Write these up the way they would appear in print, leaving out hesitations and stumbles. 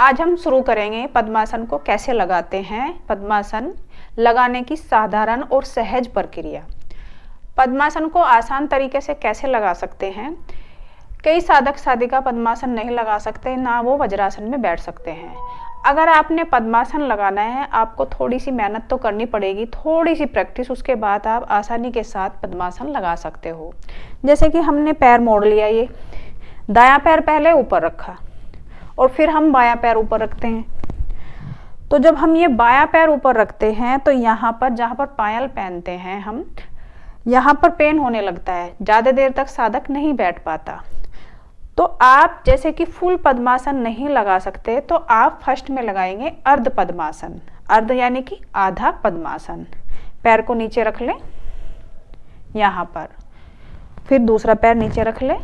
आज हम शुरू करेंगे पद्मासन को कैसे लगाते हैं। पद्मासन लगाने की साधारण और सहज प्रक्रिया। पद्मासन को आसान तरीके से कैसे लगा सकते हैं। कई साधक साधिका पद्मासन नहीं लगा सकते, ना वो वज्रासन में बैठ सकते हैं। अगर आपने पद्मासन लगाना है, आपको थोड़ी सी मेहनत तो करनी पड़ेगी, थोड़ी सी प्रैक्टिस, उसके बाद आप आसानी के साथ पद्मासन लगा सकते हो। जैसे कि हमने पैर मोड़ लिया, ये दायां पैर पहले ऊपर रखा और फिर हम बायां पैर ऊपर रखते हैं। तो जब हम ये बायां पैर ऊपर रखते हैं तो यहाँ पर जहाँ पर पायल पहनते हैं हम, यहाँ पर पेन होने लगता है, ज़्यादा देर तक साधक नहीं बैठ पाता। तो आप जैसे कि फुल पद्मासन नहीं लगा सकते, तो आप फर्स्ट में लगाएंगे अर्ध पद्मासन। अर्ध यानी कि आधा पद्मासन। पैर को नीचे रख लें यहाँ पर, फिर दूसरा पैर नीचे रख लें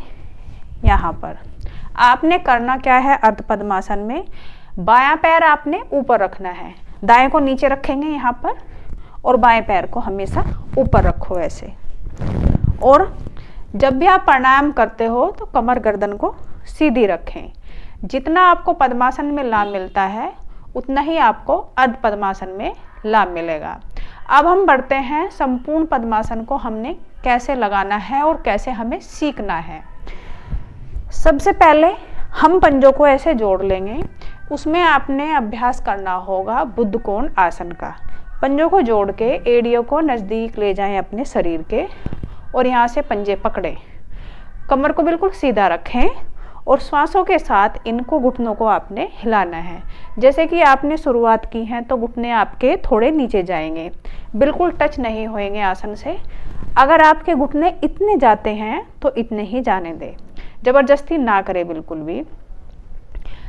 यहाँ पर। आपने करना क्या है, अर्ध पद्मासन में बायां पैर आपने ऊपर रखना है, दाएं को नीचे रखेंगे यहाँ पर और बाएं पैर को हमेशा ऊपर रखो ऐसे। और जब भी आप प्राणायाम करते हो तो कमर गर्दन को सीधी रखें। जितना आपको पद्मासन में लाभ मिलता है उतना ही आपको अर्ध पद्मासन में लाभ मिलेगा। अब हम बढ़ते हैं संपूर्ण पद्मासन को हमने कैसे लगाना है और कैसे हमें सीखना है। सबसे पहले हम पंजों को ऐसे जोड़ लेंगे। उसमें आपने अभ्यास करना होगा बुद्ध कोण आसन का। पंजों को जोड़ के एड़ियों को नज़दीक ले जाएं अपने शरीर के और यहाँ से पंजे पकड़ें। कमर को बिल्कुल सीधा रखें और श्वासों के साथ इनको घुटनों को आपने हिलाना है। जैसे कि आपने शुरुआत की है तो घुटने आपके थोड़े नीचे जाएंगे, बिल्कुल टच नहीं होएंगे आसन से। अगर आपके घुटने इतने जाते हैं तो इतने ही जाने दें, ज़बरदस्ती ना करें बिल्कुल भी।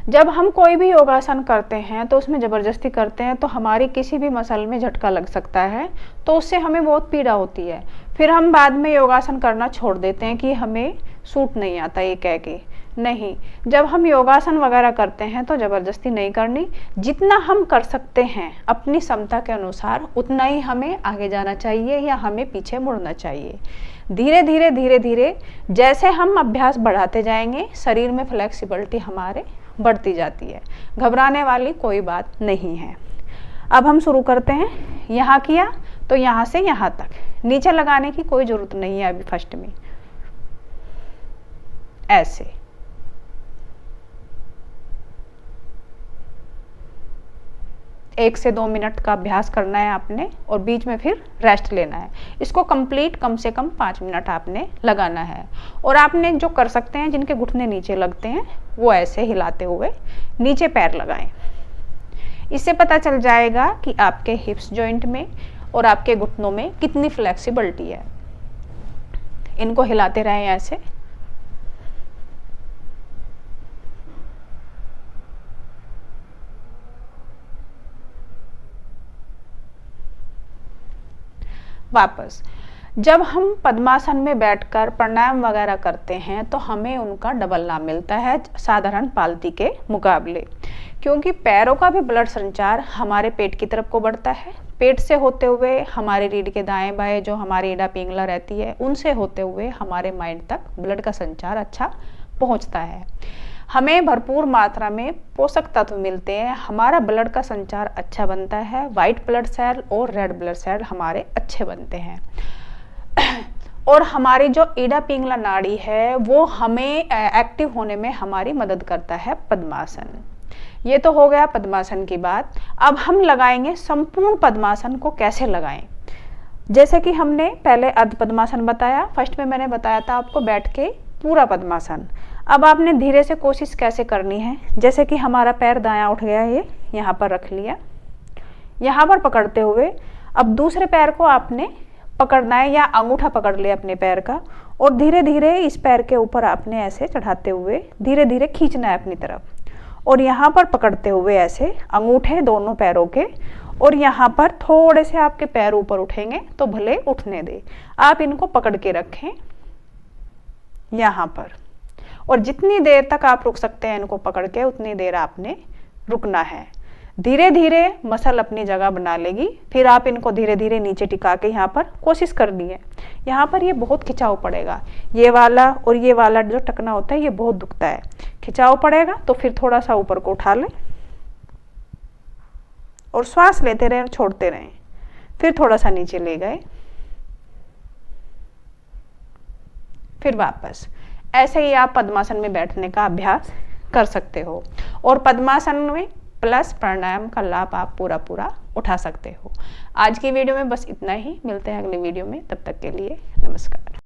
जब हम कोई भी योगासन करते हैं तो उसमें ज़बरदस्ती करते हैं तो हमारी किसी भी मसल में झटका लग सकता है, तो उससे हमें बहुत पीड़ा होती है। फिर हम बाद में योगासन करना छोड़ देते हैं कि हमें सूट नहीं आता ये कह के। नहीं, जब हम योगासन वगैरह करते हैं तो ज़बरदस्ती नहीं करनी। जितना हम कर सकते हैं अपनी क्षमता के अनुसार उतना ही हमें आगे जाना चाहिए या हमें पीछे मुड़ना चाहिए। धीरे धीरे धीरे धीरे जैसे हम अभ्यास बढ़ाते जाएंगे, शरीर में फ्लेक्सिबिलिटी हमारे बढ़ती जाती है। घबराने वाली कोई बात नहीं है। अब हम शुरू करते हैं। यहाँ किया तो यहाँ से यहाँ तक, नीचे लगाने की कोई ज़रूरत नहीं है अभी फर्स्ट में। ऐसे एक से 2 मिनट का अभ्यास करना है आपने और बीच में फिर रेस्ट लेना है। इसको कंप्लीट कम से कम 5 मिनट आपने लगाना है। और आपने जो कर सकते हैं, जिनके घुटने नीचे लगते हैं वो ऐसे हिलाते हुए नीचे पैर लगाएं। इससे पता चल जाएगा कि आपके हिप्स जॉइंट में और आपके घुटनों में कितनी फ्लेक्सिबिलिटी है। इनको हिलाते रहें ऐसे। वापस जब हम पद्मासन में बैठकर प्राणायाम वगैरह करते हैं तो हमें उनका डबल लाभ मिलता है साधारण पालती के मुकाबले, क्योंकि पैरों का भी ब्लड संचार हमारे पेट की तरफ को बढ़ता है। पेट से होते हुए हमारे रीढ़ के दाएं बाएं जो हमारी एड़ा पिंगला रहती है, उनसे होते हुए हमारे माइंड तक ब्लड का संचार अच्छा पहुंचता है। हमें भरपूर मात्रा में पोषक तत्व मिलते हैं, हमारा ब्लड का संचार अच्छा बनता है, वाइट ब्लड सेल और रेड ब्लड सेल हमारे अच्छे बनते हैं। और हमारी जो एड़ा पिंगला नाड़ी है वो हमें एक्टिव होने में हमारी मदद करता है पद्मासन। ये तो हो गया पद्मासन की बात। अब हम लगाएंगे संपूर्ण पद्मासन को कैसे लगाएं। जैसे कि हमने पहले अर्ध पद्मासन बताया, फर्स्ट में मैंने बताया था आपको बैठ के पूरा पद्मासन। अब आपने धीरे से कोशिश कैसे करनी है। जैसे कि हमारा पैर दायां उठ गया, ये यहाँ पर रख लिया, यहाँ पर पकड़ते हुए अब दूसरे पैर को आपने पकड़ना है या अंगूठा पकड़ लिया अपने पैर का और धीरे धीरे इस पैर के ऊपर आपने ऐसे चढ़ाते हुए धीरे धीरे खींचना है अपनी तरफ और यहाँ पर पकड़ते हुए ऐसे अंगूठे दोनों पैरों के, और यहाँ पर थोड़े से आपके पैर ऊपर उठेंगे तो भले उठने दे, आप इनको पकड़ के रखें यहाँ पर। और जितनी देर तक आप रुक सकते हैं इनको पकड़ के, उतनी देर आपने रुकना है। धीरे धीरे मसल अपनी जगह बना लेगी। फिर आप इनको धीरे धीरे नीचे टिका के यहाँ पर कोशिश करनी है। यहाँ पर ये बहुत खिंचाव पड़ेगा, ये वाला और ये वाला जो टकना होता है ये बहुत दुखता है, खिंचाव पड़ेगा। तो फिर थोड़ा सा ऊपर को उठा लें और श्वास लेते रहें और छोड़ते रहें। फिर थोड़ा सा नीचे ले गए, फिर वापस। ऐसे ही आप पद्मासन में बैठने का अभ्यास कर सकते हो और पद्मासन में प्लस प्राणायाम का लाभ आप पूरा उठा सकते हो। आज की वीडियो में बस इतना ही, मिलते हैं अगले वीडियो में, तब तक के लिए नमस्कार।